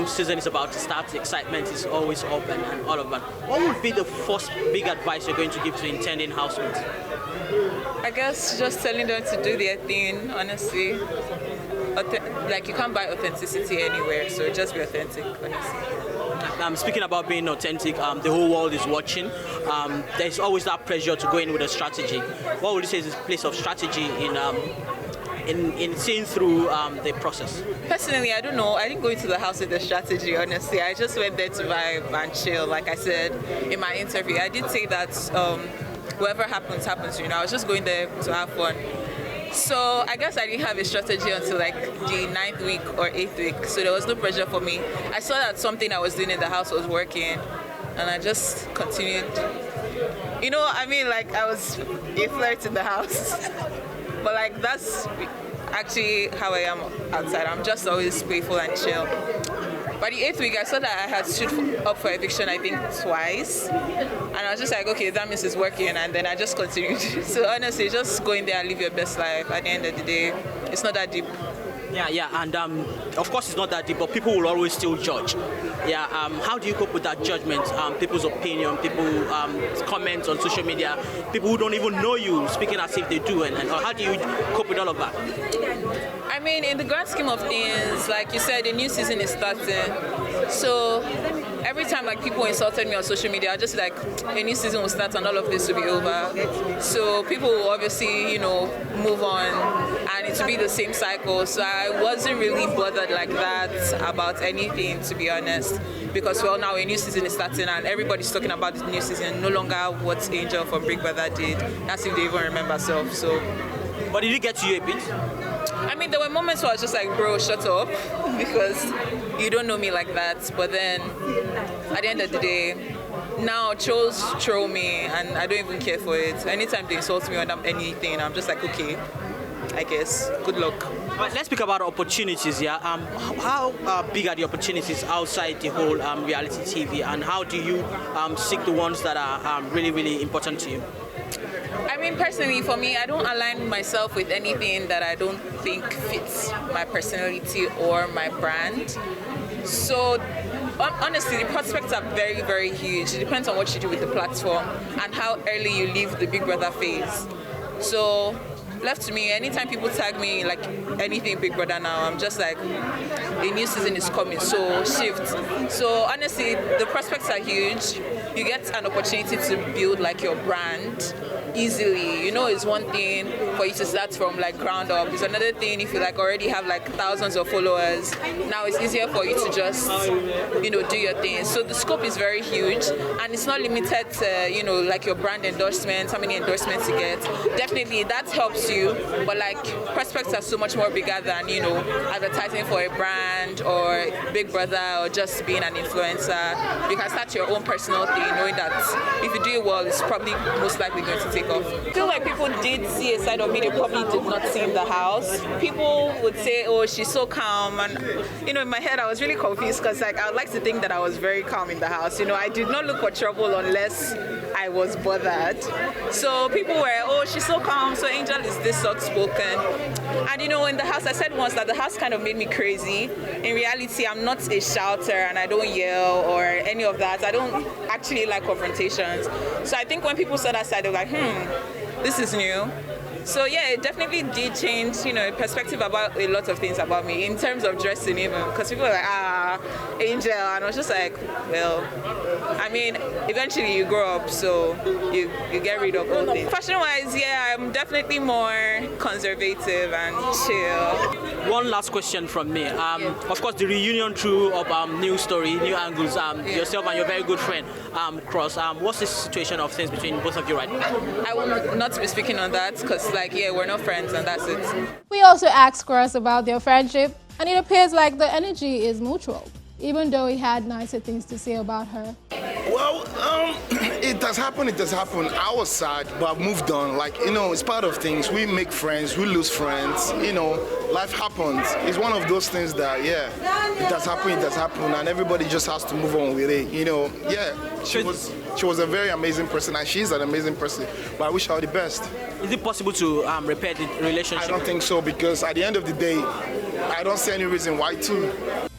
season is about to start, the excitement is always up and all of that. What would be the first big advice you're going to give to intending housemates? I guess just telling them to do their thing, honestly. Like, you can't buy authenticity anywhere, so just be authentic, honestly. Speaking about being authentic, the whole world is watching. There's always that pressure to go in with a strategy. What would you say is the place of strategy in seeing through the process? Personally, I don't know. I didn't go into the house with a strategy, honestly. I just went there to vibe and chill. Like I said in my interview, I did say that whatever happens, happens. I was just going there to have fun. So I guess I didn't have a strategy until like the 9th week or 8th week. So there was no pressure for me. I saw that something I was doing in the house was working, and I just continued. Like, I was a flirt in the house. But like, that's actually how I am outside. I'm just always playful and chill. By the 8th week, I saw that I had stood up for eviction, I think, twice. And I was just like, okay, that means it's working. And then I just continued. So honestly, just go in there and live your best life. At the end of the day, it's not that deep. Yeah, and of course it's not that deep, but people will always still judge. Yeah, how do you cope with that judgment? People's opinion, people comment on social media, people who don't even know you speaking as if they do, and how do you cope with all of that? I mean, in the grand scheme of things, like you said, the new season is starting. So every time like people insulted me on social media, I just like, a new season will start and all of this will be over. So people will obviously, move on, and it will be the same cycle. So I wasn't really bothered like that about anything, to be honest, because well, now a new season is starting and everybody's talking about the new season, no longer what Angel from Big Brother did. That's if they even remember herself. So. But did it get to you a bit? I mean, there were moments where I was just like, bro, shut up, because you don't know me like that. But then, at the end of the day, now trolls troll me, and I don't even care for it. Anytime they insult me on anything, I'm just like, okay, I guess, good luck. Right, let's speak about opportunities, yeah. How big are the opportunities outside the whole reality TV, and how do you seek the ones that are really, really important to you? I mean, personally, for me, I don't align myself with anything that I don't think fits my personality or my brand. So, honestly, the prospects are very, very huge. It depends on what you do with the platform and how early you leave the Big Brother phase. So, left to me, anytime people tag me like anything Big Brother now, I'm just like, the new season is coming, so shift. So honestly, the prospects are huge. You get an opportunity to build like your brand easily. It's one thing for you to start from like ground up. It's another thing if you like already have like thousands of followers. Now it's easier for you to just, do your thing. So the scope is very huge, and it's not limited to, like your brand endorsements, how many endorsements you get. Definitely that helps you, but like prospects are so much more bigger than, advertising for a brand or Big Brother or just being an influencer. You can start your own personal thing, knowing that if you do it well, it's probably most likely going to take off. I feel like people did see a side of me they probably did not see in the house. People would say, oh, she's so calm, and in my head I was really confused, because like I would like to think that I was very calm in the house. I did not look for trouble unless I was bothered. So people were, oh, she's so calm, so Angel is this soft-spoken. And in the house, I said once that the house kind of made me crazy. In reality, I'm not a shouter and I don't yell or any of that. I don't actually like confrontations. So I think when people saw that side, they were like, this is new. So yeah, it definitely did change, perspective about a lot of things about me in terms of dressing even, because people were like, Angel, and I was just like, well, I mean, eventually you grow up, so you get rid of all things. Fashion-wise, yeah, I'm definitely more conservative and chill. One last question from me. Of course, the reunion through of New Story, New Angles, yourself and your very good friend, Cross. What's the situation of things between both of you right now? I will not be speaking on that, because we're not friends and that's it. We also asked Cross about their friendship, and it appears like the energy is mutual, even though he had nicer things to say about her. Well, it has happened. I was sad, but I've moved on. It's part of things. We make friends, we lose friends. Life happens. It's one of those things that, it has happened, and everybody just has to move on with it. She was a very amazing person, and she's an amazing person, but I wish her the best. Is it possible to repair the relationship? I don't think so, because at the end of the day, I don't see any reason why to.